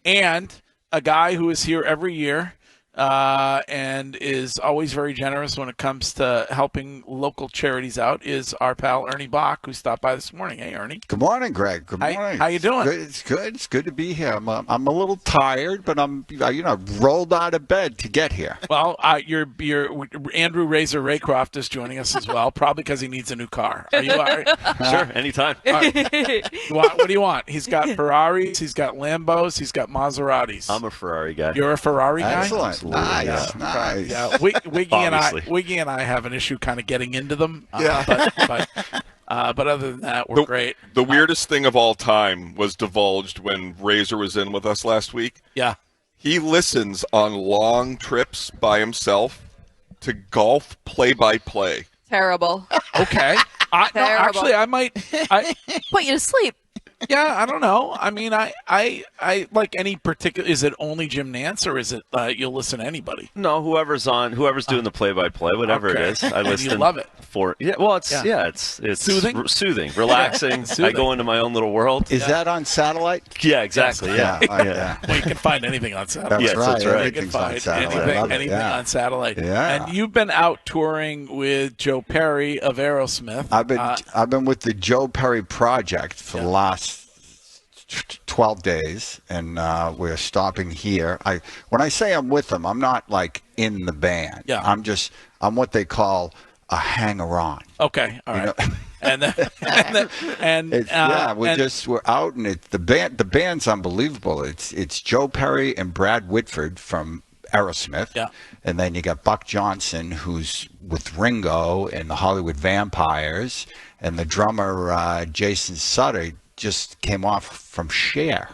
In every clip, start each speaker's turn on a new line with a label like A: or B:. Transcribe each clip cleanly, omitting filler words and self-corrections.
A: And a guy who is here every year and is always very generous when it comes to helping local charities out is our pal Ernie Boch, who stopped by this morning. Hey, Ernie.
B: Good morning, Greg. Good morning.
A: How you doing?
B: It's good. It's good to be here. I'm a little tired, but I'm rolled out of bed to get here.
A: Well, your Andrew Razor Raycroft is joining us as well, probably because he needs a new car. Are you all right?
C: Sure, anytime.
A: Right. What do you want? He's got Ferraris, he's got Lambos, he's got Maseratis.
C: I'm a Ferrari guy.
A: You're a Ferrari guy?
B: Excellent. Nice.
C: Yeah.
B: Nice.
A: Yeah, Wiggy and I have an issue kind of getting into them. But other than that, we're great.
D: The weirdest thing of all time was divulged when Razor was in with us last week.
A: Yeah.
D: He listens on long trips by himself to golf play-by-play.
E: Terrible.
A: Okay. No, actually, I might.
E: Put you to sleep.
A: Yeah, I don't know. I mean, I like any particular. Is it only Jim Nance, or is it you'll listen to anybody?
C: No, whoever's doing the play-by-play, whatever it is. I listen.
A: You love it.
C: It's soothing, relaxing.
A: Soothing.
C: I go into my own little world.
B: Is that on satellite?
C: Yeah, exactly. Yeah.
A: Well, you can find anything on satellite.
B: That's right.
C: That's right.
B: Everything's on satellite.
A: Anything on satellite.
B: Yeah.
A: And you've been out touring with Joe Perry of Aerosmith.
B: I've been with the Joe Perry Project for the last 12 days, and we're stopping here. When I say I'm with them, I'm not like in the band.
A: Yeah.
B: I'm what they call a hanger-on.
A: Okay, all right.
B: We're out, and the band's unbelievable. It's Joe Perry and Brad Whitford from Aerosmith.
A: Yeah.
B: And then you got Buck Johnson, who's with Ringo and the Hollywood Vampires, and the drummer Jason Sutter just came off from Cher.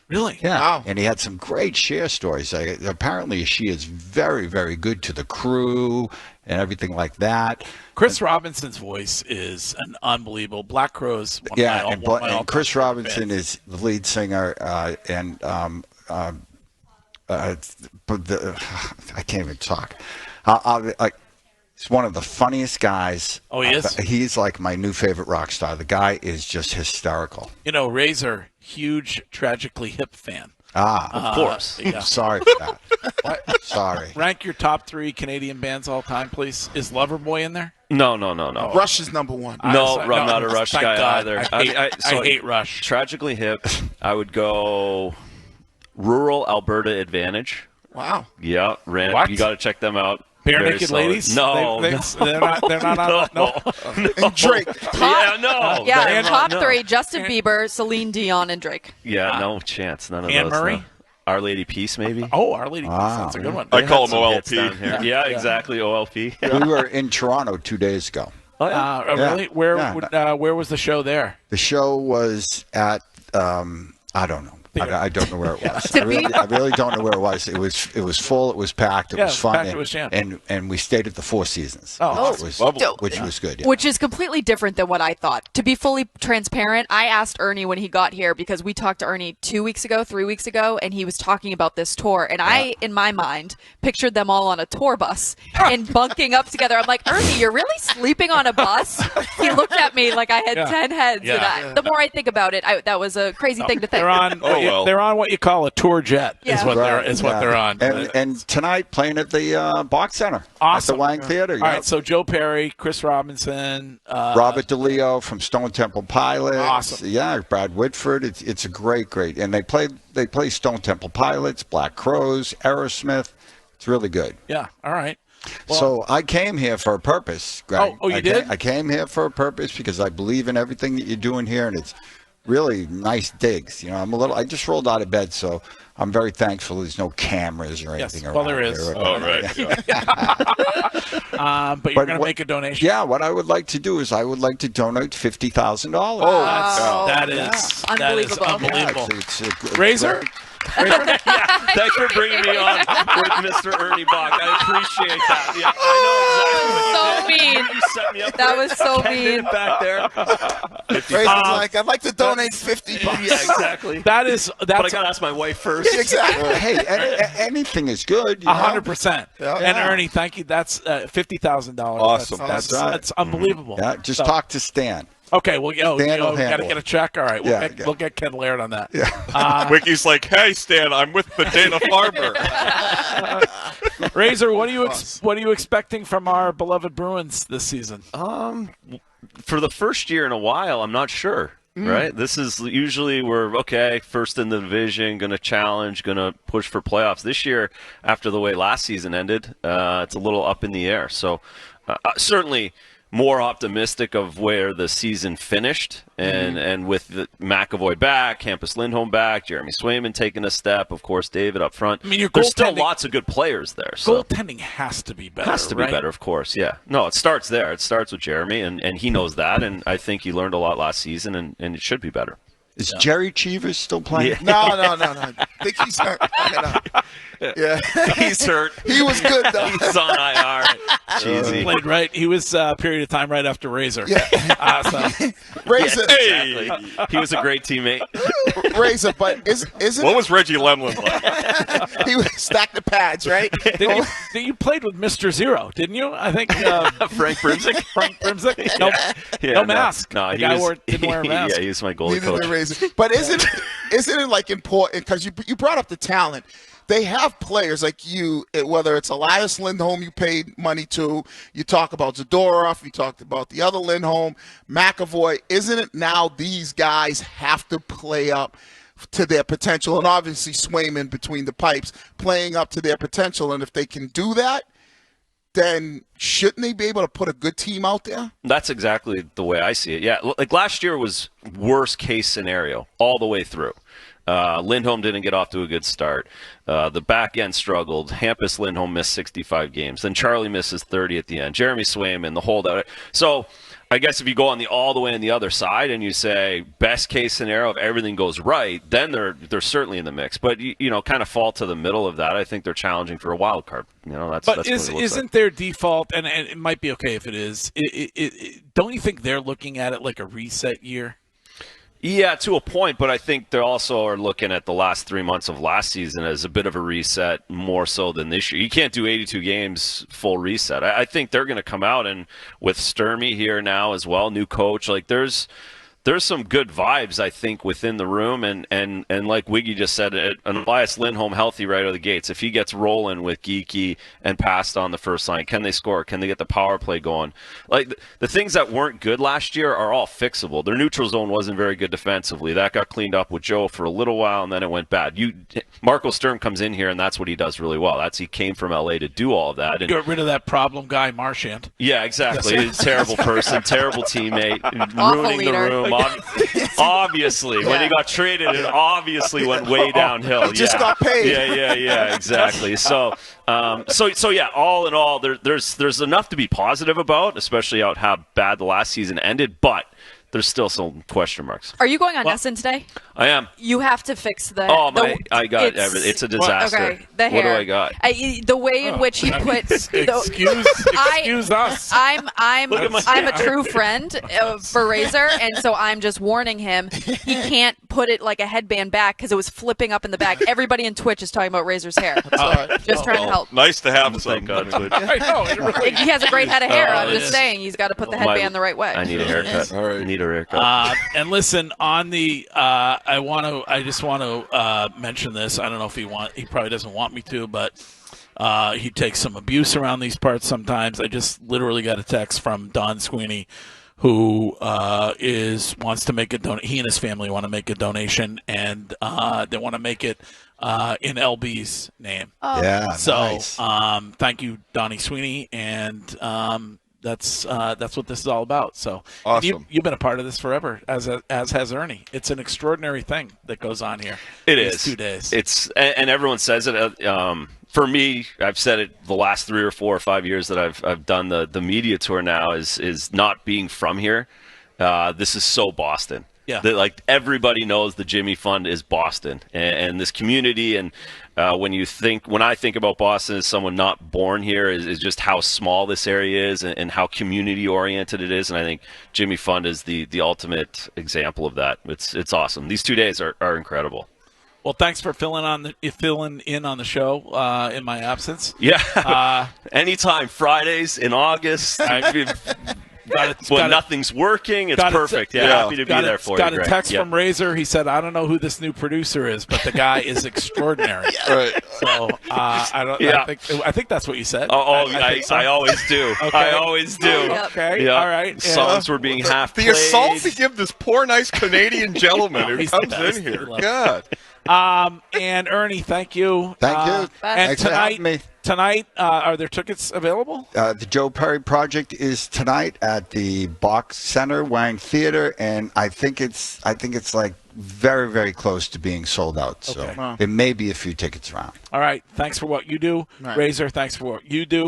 A: Really?
B: Yeah.
A: Wow.
B: And he had some great Cher stories. Apparently, she is very, very good to the crew and everything like that.
A: Chris Robinson's voice is an unbelievable. Black Crowes.
B: And Chris Robinson is the lead singer, I can't even talk. He's one of the funniest guys.
A: Oh, he is?
B: He's like my new favorite rock star. The guy is just hysterical.
A: Razor, huge Tragically Hip fan.
C: Of course.
A: Yeah.
B: Sorry for that. What? Sorry.
A: Rank your top 3 Canadian bands all time, please. Is Loverboy in there?
C: No.
F: Rush is number 1.
C: No, I'm not a Rush guy either.
A: I hate Rush.
C: Tragically Hip, I would go Rural Alberta Advantage.
F: Wow.
C: Yeah,
A: What?
C: You got to check them out.
A: Bare
C: Very
A: Naked
C: solid.
A: Ladies?
C: No,
A: they're not on. No.
F: And Drake.
E: Top 3, Justin Bieber, Celine Dion, and Drake.
C: Yeah, no chance. None of
A: Anne
C: those.
A: Murray?
C: No. Our Lady Peace, maybe.
A: Oh, Our Lady Peace. That's a good one.
D: I call
C: Some
D: him
C: hits
D: OLP.
C: down here. Yeah, exactly. OLP.
B: We were in Toronto 2 days ago.
C: Oh, yeah.
A: Really? Where was the show there?
B: The show was at I don't know. I don't know where it was. I really don't know where it was. It was full. It was packed. It was fun.
A: Packed, it was jammed.
B: And we stayed at the Four Seasons. Which was good. Yeah.
E: Which is completely different than what I thought. To be fully transparent, I asked Ernie when he got here, because we talked to Ernie 3 weeks ago, and he was talking about this tour. And I, in my mind, pictured them all on a tour bus and bunking up together. I'm like, Ernie, you're really sleeping on a bus? He looked at me like I had 10 heads.
A: Yeah.
E: And the more I think about it, that was a crazy thing to think.
A: They're on what you call a tour jet.
E: Yeah.
A: Is what they're on.
B: And tonight playing at the Boch Center.
A: Awesome.
B: At the Wang Theater.
A: All right, so Joe Perry, Chris Robinson,
B: Robert DeLeo from Stone Temple Pilots.
A: Awesome.
B: Yeah, Brad Whitford. It's a great. And they play Stone Temple Pilots, Black Crowes, Aerosmith. It's really good.
A: Yeah. All right. Well,
B: so I came here for a purpose, Greg.
A: Oh, you did?
B: I came here for a purpose because I believe in everything that you're doing here, and it's really nice digs. I just rolled out of bed, so I'm very thankful there's no cameras or anything around.
A: Well, there is.
B: Here.
D: Oh, right.
A: Yeah. But you're going to make a donation.
B: Yeah, what I would like to do is I would like to donate $50,000.
A: That is unbelievable.
B: Yeah, it's
A: Razor?
C: Thanks for bringing me on with Mr. Ernie Boch. I appreciate that. Yeah, I know exactly what you did.
E: mean.
C: You set me up
E: That
C: for
E: was so mean.
C: back there.
F: Razor's like, I'd like to donate $50.
C: Yeah, exactly.
A: But I got
C: to ask my wife first.
F: Exactly.
B: Hey, anything is good.
A: 100%.
F: Yeah.
A: And Ernie, thank you. That's $50,000.
D: Awesome.
B: That's right.
A: That's unbelievable.
B: Yeah, just talk to Stan.
A: Okay, well,
B: Stan will
A: we got to
B: handle
A: get
B: it.
A: a check. All right,
B: Yeah,
A: we'll get Ken Laird on that.
B: Yeah.
D: Wiki's like, hey, Stan, I'm with the Dana-Farber.
A: Razor, what are you expecting from our beloved Bruins this season?
C: For the first year in a while, I'm not sure. Right? This is usually we're first in the division, going to challenge, going to push for playoffs. This year, after the way last season ended, it's a little up in the air. So certainly more optimistic of where the season finished, and with the McAvoy back, Hampus Lindholm back, Jeremy Swayman taking a step, of course, David up front.
A: I mean,
C: there's still lots of good players there. So.
A: Goaltending has to be better.
C: Has to be better, of course. Yeah. No, it starts there. It starts with Jeremy, and he knows that, and I think he learned a lot last season, and it should be better.
B: Is Jerry Cheevers still playing?
C: Yeah.
F: No. I think he's hurt. Yeah.
C: He's hurt.
F: He was good, though.
C: He's on IR. Cheesy.
A: Played right. He was a period of time right after Razor.
F: Yeah. Razor.
C: Exactly. He was a great teammate.
F: Razor, but isn't
D: What was Reggie Lemlin like?
F: he was stacked the pads, right?
A: You played with Mr. Zero, didn't you? I think
C: Frank Brimsick.
A: Frank Brimsick. No mask.
C: No,
A: the
C: he
A: guy
C: was,
A: didn't wear a mask.
C: Yeah, he was my goalie
F: Neither
C: coach.
F: did Razor. But isn't it like important, because you brought up the talent. They have players like you, whether it's Elias Lindholm you paid money to, you talk about Zadorov, you talked about the other Lindholm, McAvoy. Isn't it now these guys have to play up to their potential? And obviously Swayman between the pipes playing up to their potential. And if they can do that, then shouldn't they be able to put a good team out there?
C: That's exactly the way I see it. Yeah, like last year was worst case scenario all the way through. Lindholm didn't get off to a good start. The back end struggled. Hampus Lindholm missed 65 games. Then Charlie misses 30 at the end. Jeremy Swayman, the holdout. So I guess if you go all the way on the other side and you say best case scenario if everything goes right, then they're certainly in the mix. But kind of fall to the middle of that. I think they're challenging for a wild card. That's what it looks
A: isn't
C: like.
A: their default? And it might be okay if it is. Don't you think they're looking at it like a reset year?
C: Yeah, to a point, but I think they also are looking at the last 3 months of last season as a bit of a reset more so than this year. You can't do 82 games full reset. I think they're going to come out, and with Sturmy here now as well, new coach, like there's some good vibes, I think, within the room. And like Wiggy just said, an Elias Lindholm healthy right out of the gates. If he gets rolling with Geeky and passed on the first line, can they score? Can they get the power play going? Like the things that weren't good last year are all fixable. Their neutral zone wasn't very good defensively. That got cleaned up with Joe for a little while, and then it went bad. Marco Sturm comes in here, and that's what he does really well. He came from LA to do all of that. And
A: get rid of that problem guy, Marchand.
C: Yeah, exactly. He's a terrible person, terrible teammate, ruining the
E: leader.
C: room. Obviously, when he got traded, it obviously went way downhill.
F: He just got paid.
C: Yeah, exactly. So yeah, all in all, there's enough to be positive about, especially out how bad the last season ended, but there's still some question marks.
E: Are you going on NESN today?
C: I am.
E: You have to fix the.
C: I got everything. It's a disaster.
E: Okay, the hair.
C: What do I got?
E: The way in which he puts.
A: Excuse us.
E: I'm a true friend for Razor, and so I'm just warning him. He can't put it like a headband back because it was flipping up in the back. Everybody in Twitch is talking about Razor's hair. Just trying to help.
D: Nice to have some.
C: Thank God.
A: I know, it really
E: He has a great head of hair. I'm just saying he's got to put the headband the right way.
C: I need a haircut.
D: All right.
C: I need a haircut.
A: And listen, on the I just want to mention this. I don't know if he probably doesn't want me to, but he takes some abuse around these parts sometimes. I just literally got a text from Don Sweeney, who wants to make a donation. He and his family want to make a donation, and they want to make it in LB's name.
E: Oh.
B: Yeah,
A: So
B: nice.
A: thank you, Donnie Sweeney, and that's what this is all about. So
D: Awesome.
A: you've been a part of this forever, as has Ernie. It's an extraordinary thing that goes on here.
C: It
A: these
C: is
A: 2 days.
C: And everyone says it. For me, I've said it the last 3 or 4 or 5 years that I've done the media tour now is not being from here. This is so Boston.
A: Yeah.
C: Like everybody knows the Jimmy Fund is Boston and this community. And when I think about Boston as someone not born here is just how small this area is and how community oriented it is. And I think Jimmy Fund is the ultimate example of that. It's awesome. These 2 days are incredible.
A: Well, thanks for filling in on the show in my absence.
C: Yeah. Anytime. Fridays in August. when nothing's working, it's perfect. Happy to be there for you.
A: Got a
C: Greg.
A: text from Razor. He said, "I don't know who this new producer is, but the guy is extraordinary."
D: Right.
A: So I don't.
C: Yeah.
A: I think that's what you said.
C: I always do.
A: Okay.
C: I always do.
A: Okay.
C: Yeah.
A: All right.
C: Songs were being half
D: The
C: played.
D: assault to give this poor, nice Canadian gentleman who
A: He's
D: comes
A: the best.
D: in here.
A: Love it.
D: God.
A: And Ernie, thank you.
B: Thank you.
A: And
B: Thanks for having me.
A: Tonight, are there tickets available?
B: The Joe Perry Project is tonight at the Boch Center, Wang Theater, and I think it's like very, very close to being sold out. So
A: Okay.
B: there may be a few tickets around.
A: All right. Thanks for what you do.
F: Right.
A: Razor, thanks for what you do.